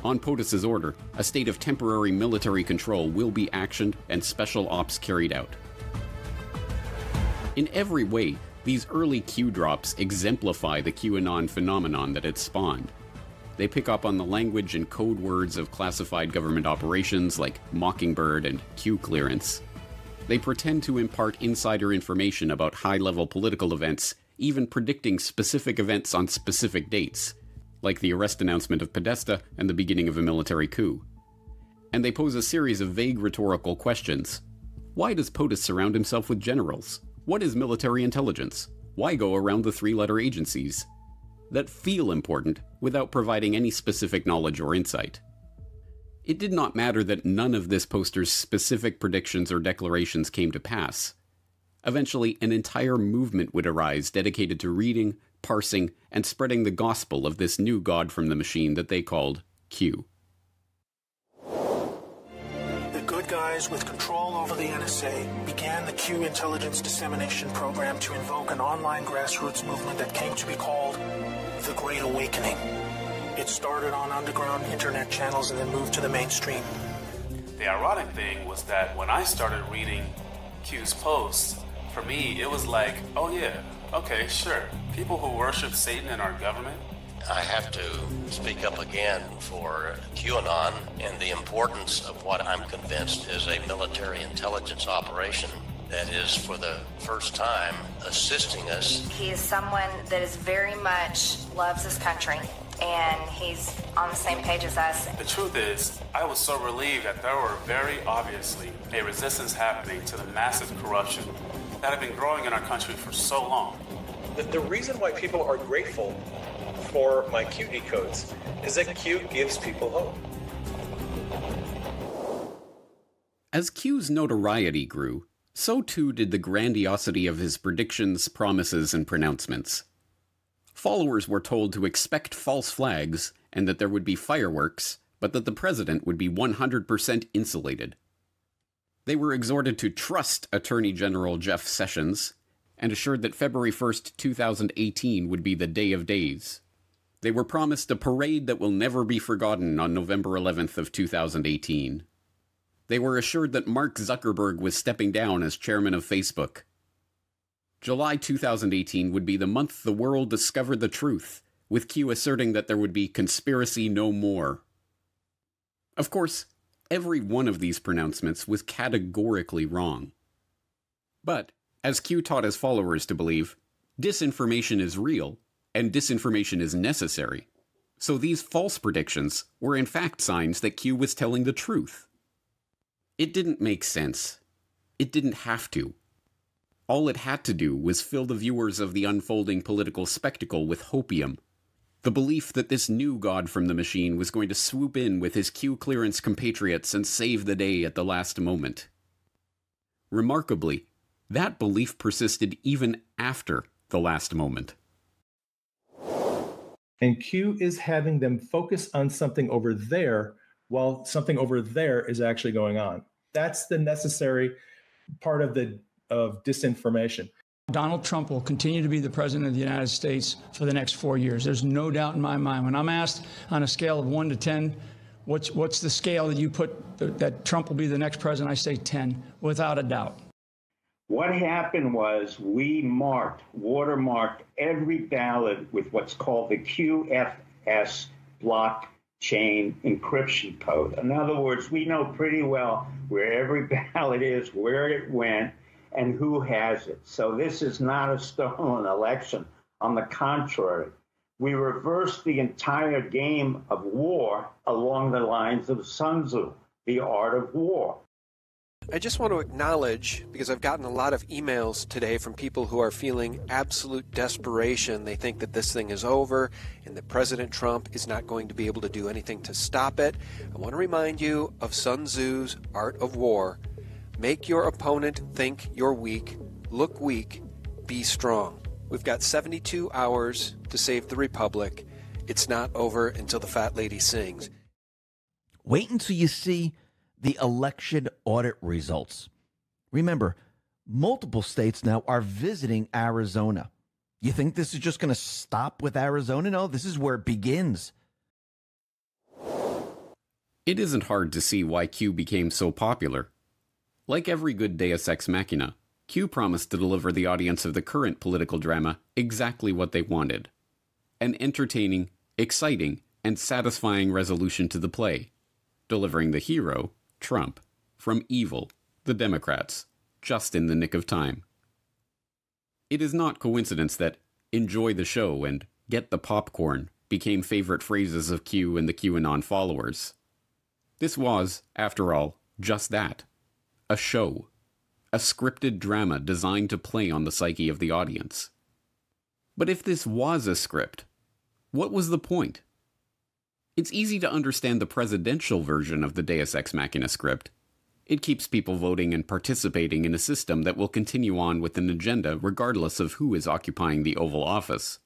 On POTUS's order, a state of temporary military control will be actioned and special ops carried out. In every way, these early Q drops exemplify the QAnon phenomenon that it spawned. They pick up on the language and code words of classified government operations like Mockingbird and Q clearance. They pretend to impart insider information about high-level political events, even predicting specific events on specific dates, like the arrest announcement of Podesta and the beginning of a military coup. And they pose a series of vague rhetorical questions. Why does POTUS surround himself with generals? What is military intelligence? Why go around the three-letter agencies? That feel important without providing any specific knowledge or insight. It did not matter that none of this poster's specific predictions or declarations came to pass. Eventually, an entire movement would arise dedicated to reading, parsing, and spreading the gospel of this new god from the machine that they called Q. The good guys with control over the NSA began the Q intelligence dissemination program to invoke an online grassroots movement that came to be called the Great Awakening. It started on underground internet channels and then moved to the mainstream. The ironic thing was that when I started reading Q's posts, for me it was like, oh yeah, okay, sure. People who worship Satan in our government. I have to speak up again for QAnon and the importance of what I'm convinced is a military intelligence operation that is, for the first time, assisting us. He is someone that is very much loves this country, and he's on the same page as us. The truth is, I was so relieved that there were very obviously a resistance happening to the massive corruption that had been growing in our country for so long. The reason why people are grateful for my Q decodes is that Q gives people hope. As Q's notoriety grew, so too did the grandiosity of his predictions, promises, and pronouncements. Followers were told to expect false flags and that there would be fireworks, but that the president would be 100% insulated. They were exhorted to trust Attorney General Jeff Sessions and assured that February 1st, 2018 would be the day of days. They were promised a parade that will never be forgotten on November 11th of 2018. They were assured that Mark Zuckerberg was stepping down as chairman of Facebook. July 2018 would be the month the world discovered the truth, with Q asserting that there would be conspiracy no more. Of course, every one of these pronouncements was categorically wrong. But, as Q taught his followers to believe, disinformation is real, and disinformation is necessary. So these false predictions were in fact signs that Q was telling the truth. It didn't make sense. It didn't have to. All it had to do was fill the viewers of the unfolding political spectacle with hopium. The belief that this new god from the machine was going to swoop in with his Q clearance compatriots and save the day at the last moment. Remarkably, that belief persisted even after the last moment. And Q is having them focus on something over there while something over there is actually going on. That's the necessary part of disinformation. Donald Trump will continue to be the president of the United States for the next 4 years. There's no doubt in my mind. When I'm asked on a scale of 1 to 10, What's the scale that you put that Trump will be the next president? I say 10, without a doubt. What happened was we watermarked every ballot with what's called the QFS blockchain encryption code. In other words, we know pretty well where every ballot is, where it went, and who has it. So this is not a stolen election. On the contrary, we reversed the entire game of war along the lines of Sun Tzu, the art of war. I just want to acknowledge, because I've gotten a lot of emails today from people who are feeling absolute desperation. They think that this thing is over and that President Trump is not going to be able to do anything to stop it. I want to remind you of Sun Tzu's art of war. Make your opponent think you're weak, look weak, be strong. We've got 72 hours to save the republic. It's not over until the fat lady sings. Wait until you see the election audit results. Remember, multiple states now are visiting Arizona. You think this is just going to stop with Arizona? No, this is where it begins. It isn't hard to see why Q became so popular. Like every good Deus Ex Machina, Q promised to deliver the audience of the current political drama exactly what they wanted. An entertaining, exciting, and satisfying resolution to the play, delivering the hero, Trump, from evil, the Democrats, just in the nick of time. It is not coincidence that "enjoy the show" and "get the popcorn" became favorite phrases of Q and the QAnon followers. This was, after all, just that. A show. A scripted drama designed to play on the psyche of the audience. But if this was a script, what was the point? It's easy to understand the presidential version of the Deus Ex Machina script. It keeps people voting and participating in a system that will continue on with an agenda regardless of who is occupying the Oval Office.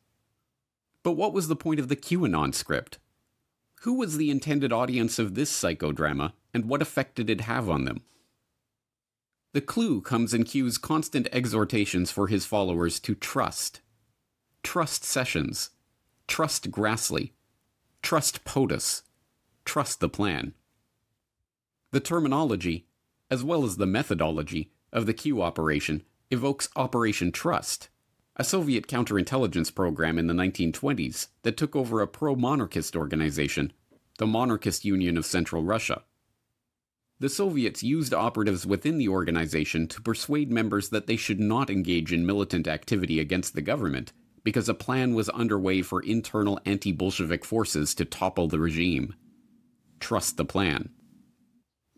But what was the point of the QAnon script? Who was the intended audience of this psychodrama, and what effect did it have on them? The clue comes in Q's constant exhortations for his followers to trust. Trust Sessions. Trust Grassley. Trust POTUS. Trust the plan. The terminology, as well as the methodology, of the Q operation evokes Operation Trust, a Soviet counterintelligence program in the 1920s that took over a pro-monarchist organization, the Monarchist Union of Central Russia. The Soviets used operatives within the organization to persuade members that they should not engage in militant activity against the government because a plan was underway for internal anti-Bolshevik forces to topple the regime. Trust the plan.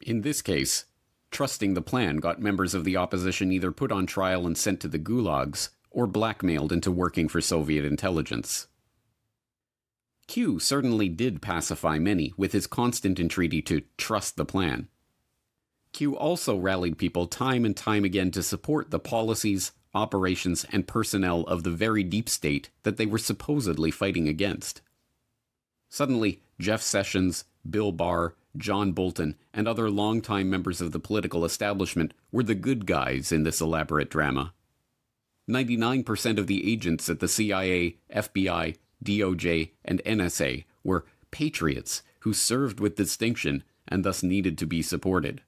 In this case, trusting the plan got members of the opposition either put on trial and sent to the gulags, or blackmailed into working for Soviet intelligence. Q certainly did pacify many with his constant entreaty to trust the plan. Q also rallied people time and time again to support the policies, operations, and personnel of the very deep state that they were supposedly fighting against. Suddenly, Jeff Sessions, Bill Barr, John Bolton, and other longtime members of the political establishment were the good guys in this elaborate drama. 99% of the agents at the CIA, FBI, DOJ, and NSA were patriots who served with distinction and thus needed to be supported.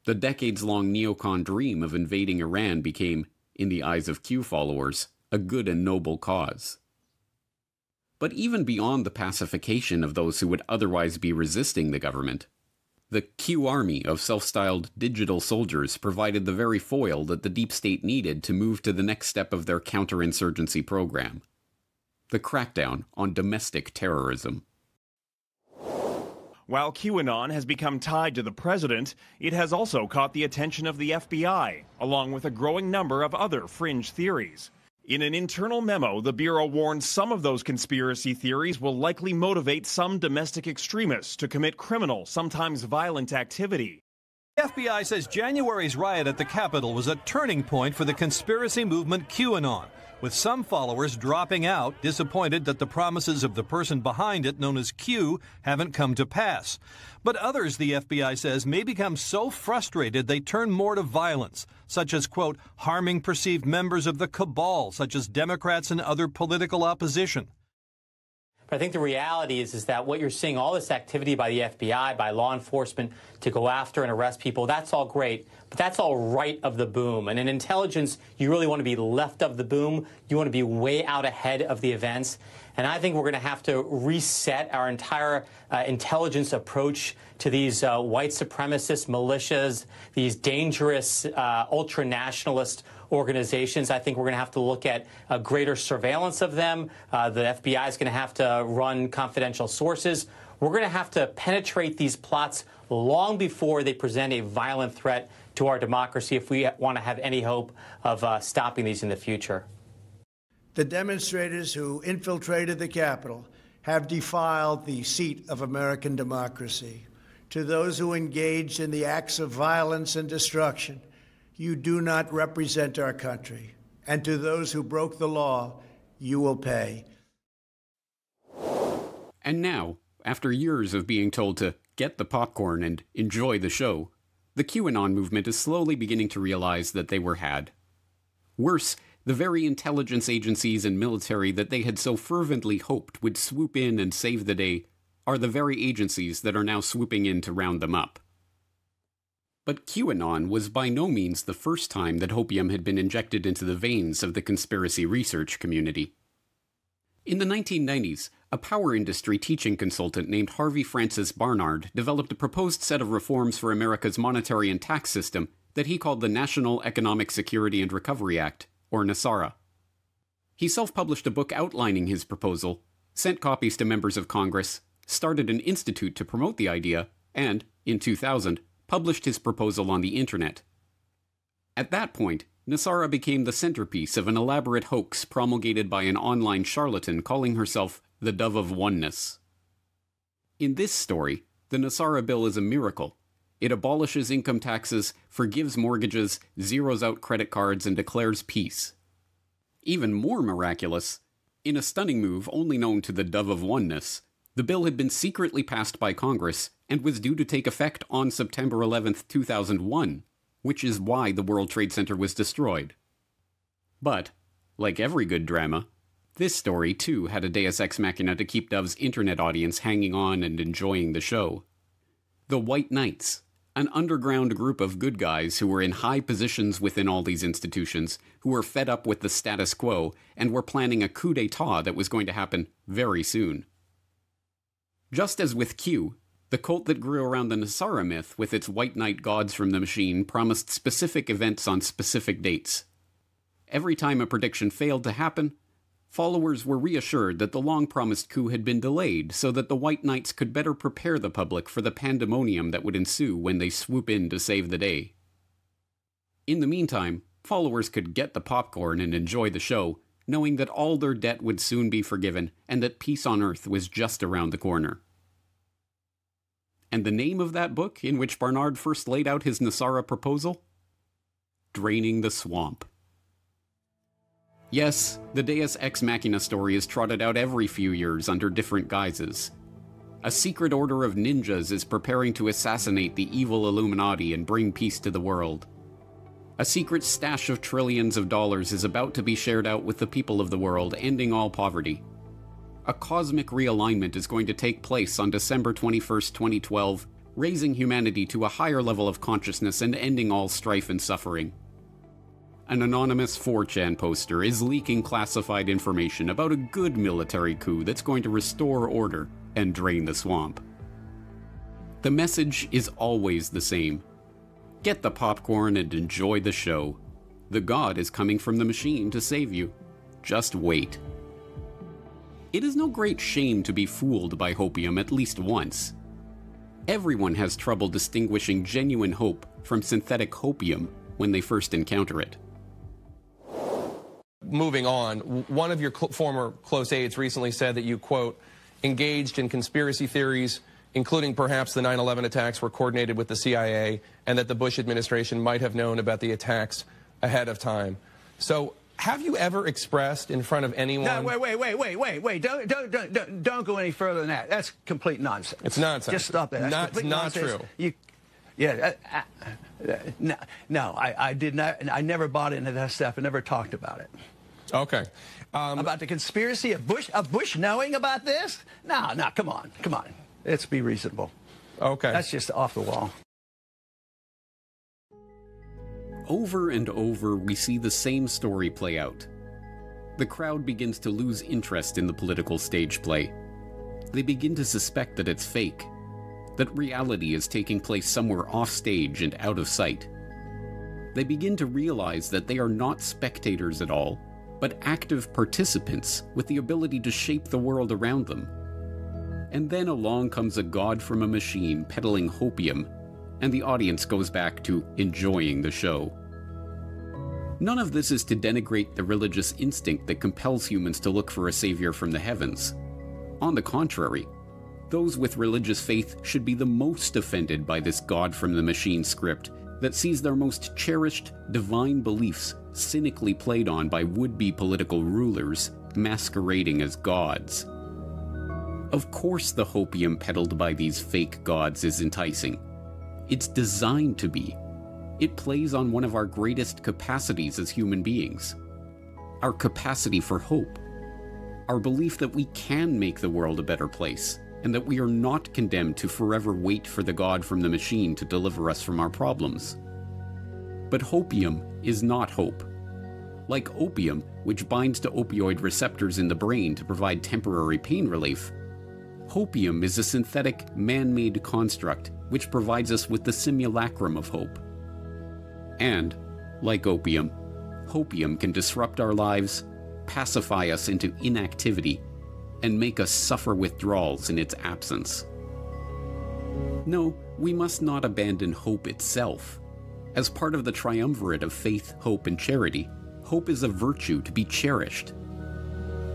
The decades-long neocon dream of invading Iran became, in the eyes of Q followers, a good and noble cause. But even beyond the pacification of those who would otherwise be resisting the government, the Q army of self-styled digital soldiers provided the very foil that the deep state needed to move to the next step of their counterinsurgency program: the crackdown on domestic terrorism. While QAnon has become tied to the president, it has also caught the attention of the FBI, along with a growing number of other fringe theories. In an internal memo, the Bureau warns some of those conspiracy theories will likely motivate some domestic extremists to commit criminal, sometimes violent activity. The FBI says January's riot at the Capitol was a turning point for the conspiracy movement QAnon, with some followers dropping out, disappointed that the promises of the person behind it, known as Q, haven't come to pass. But others, the FBI says, may become so frustrated they turn more to violence, such as, quote, harming perceived members of the cabal, such as Democrats and other political opposition. But I think the reality is that what you're seeing, all this activity by the FBI, by law enforcement to go after and arrest people, that's all great, but that's all right of the boom. And in intelligence, you really want to be left of the boom. You want to be way out ahead of the events. And I think we're going to have to reset our entire intelligence approach to these white supremacist militias, these dangerous ultra-nationalist organizations. I think we're going to have to look at greater surveillance of them. The FBI is going to have to run confidential sources. We're going to have to penetrate these plots long before they present a violent threat to our democracy if we want to have any hope of stopping these in the future. The demonstrators who infiltrated the Capitol have defiled the seat of American democracy. To those who engaged in the acts of violence and destruction, you do not represent our country. And to those who broke the law, you will pay. And now, after years of being told to get the popcorn and enjoy the show, the QAnon movement is slowly beginning to realize that they were had. Worse, the very intelligence agencies and military that they had so fervently hoped would swoop in and save the day are the very agencies that are now swooping in to round them up. But QAnon was by no means the first time that hopium had been injected into the veins of the conspiracy research community. In the 1990s, a power industry teaching consultant named Harvey Francis Barnard developed a proposed set of reforms for America's monetary and tax system that he called the National Economic Security and Recovery Act, or NESARA. He self-published a book outlining his proposal, sent copies to members of Congress, started an institute to promote the idea, and, in 2000, published his proposal on the internet. At that point, NESARA became the centerpiece of an elaborate hoax promulgated by an online charlatan calling herself the Dove of Oneness. In this story, the NESARA bill is a miracle. It abolishes income taxes, forgives mortgages, zeroes out credit cards, and declares peace. Even more miraculous, in a stunning move only known to the Dove of Oneness, the bill had been secretly passed by Congress and was due to take effect on September 11, 2001, which is why the World Trade Center was destroyed. But, like every good drama, this story too had a deus ex machina to keep Dove's internet audience hanging on and enjoying the show. The White Knights, an underground group of good guys who were in high positions within all these institutions, who were fed up with the status quo and were planning a coup d'etat that was going to happen very soon. Just as with Q, the cult that grew around the NESARA myth with its White Knight gods from the machine promised specific events on specific dates. Every time a prediction failed to happen, followers were reassured that the long-promised coup had been delayed so that the White Knights could better prepare the public for the pandemonium that would ensue when they swoop in to save the day. In the meantime, followers could get the popcorn and enjoy the show, knowing that all their debt would soon be forgiven and that peace on earth was just around the corner. And the name of that book in which Barnard first laid out his NESARA proposal? Draining the Swamp. Yes, the Deus Ex Machina story is trotted out every few years under different guises. A secret order of ninjas is preparing to assassinate the evil Illuminati and bring peace to the world. A secret stash of trillions of dollars is about to be shared out with the people of the world, ending all poverty. A cosmic realignment is going to take place on December 21st, 2012, raising humanity to a higher level of consciousness and ending all strife and suffering. An anonymous 4chan poster is leaking classified information about a good military coup that's going to restore order and drain the swamp. The message is always the same. Get the popcorn and enjoy the show. The god is coming from the machine to save you. Just wait. It is no great shame to be fooled by hopium at least once. Everyone has trouble distinguishing genuine hope from synthetic hopium when they first encounter it. Moving on, one of your former close aides recently said that you, quote, engaged in conspiracy theories, including perhaps the 9/11 attacks were coordinated with the CIA, and that the Bush administration might have known about the attacks ahead of time. So have you ever expressed in front of anyone... No, wait. Don't go any further than that. That's complete nonsense. It's nonsense. Just stop that. That's not true. No, I did not. I never bought into that stuff. I never talked about it. Okay. About the conspiracy of Bush knowing about this? No, come on. Let's be reasonable. Okay. That's just off the wall. Over and over, we see the same story play out. The crowd begins to lose interest in the political stage play. They begin to suspect that it's fake, that reality is taking place somewhere off stage and out of sight. They begin to realize that they are not spectators at all, but active participants with the ability to shape the world around them. And then along comes a god from a machine peddling hopium, and the audience goes back to enjoying the show. None of this is to denigrate the religious instinct that compels humans to look for a savior from the heavens. On the contrary, those with religious faith should be the most offended by this god from the machine script that sees their most cherished divine beliefs cynically played on by would-be political rulers masquerading as gods. Of course the hopium peddled by these fake gods is enticing. It's designed to be. It plays on one of our greatest capacities as human beings. Our capacity for hope. Our belief that we can make the world a better place, and that we are not condemned to forever wait for the god from the machine to deliver us from our problems. But hopium is not hope. Like opium, which binds to opioid receptors in the brain to provide temporary pain relief, hopium is a synthetic, man-made construct which provides us with the simulacrum of hope. And, like opium, hopium can disrupt our lives, pacify us into inactivity, and make us suffer withdrawals in its absence. No, we must not abandon hope itself. As part of the triumvirate of faith, hope, and charity, hope is a virtue to be cherished.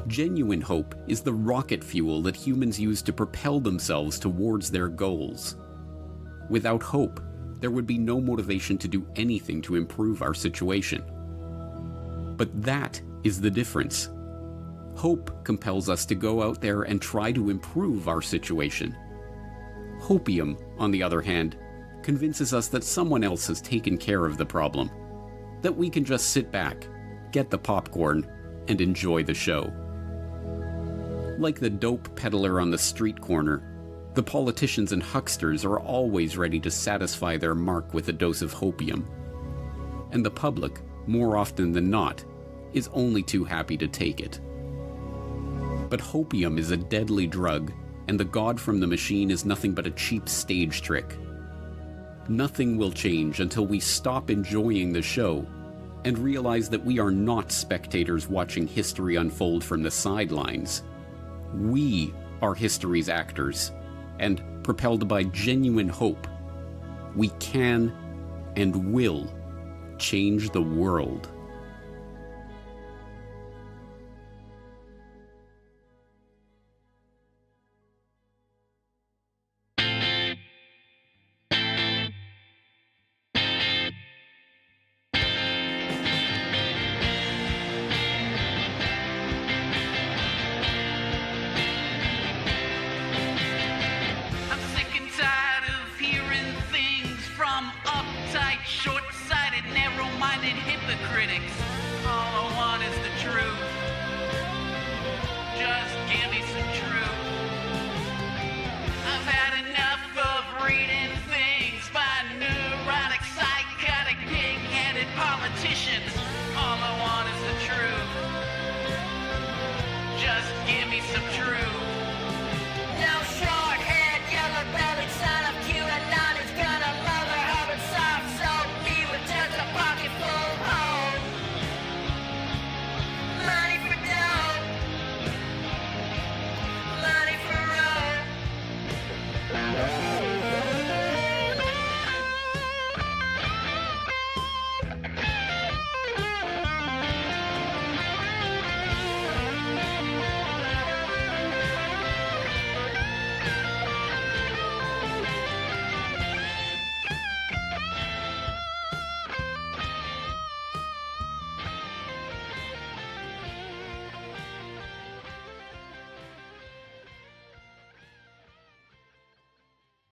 Genuine hope is the rocket fuel that humans use to propel themselves towards their goals. Without hope, there would be no motivation to do anything to improve our situation. But that is the difference. Hope compels us to go out there and try to improve our situation. Hopium, on the other hand, convinces us that someone else has taken care of the problem, that we can just sit back, get the popcorn, and enjoy the show. Like the dope peddler on the street corner, the politicians and hucksters are always ready to satisfy their mark with a dose of hopium. And the public, more often than not, is only too happy to take it. But hopium is a deadly drug, and the god from the machine is nothing but a cheap stage trick. Nothing will change until we stop enjoying the show and realize that we are not spectators watching history unfold from the sidelines. We are history's actors, and propelled by genuine hope, we can and will change the world. Short-sighted, narrow-minded hypocritics all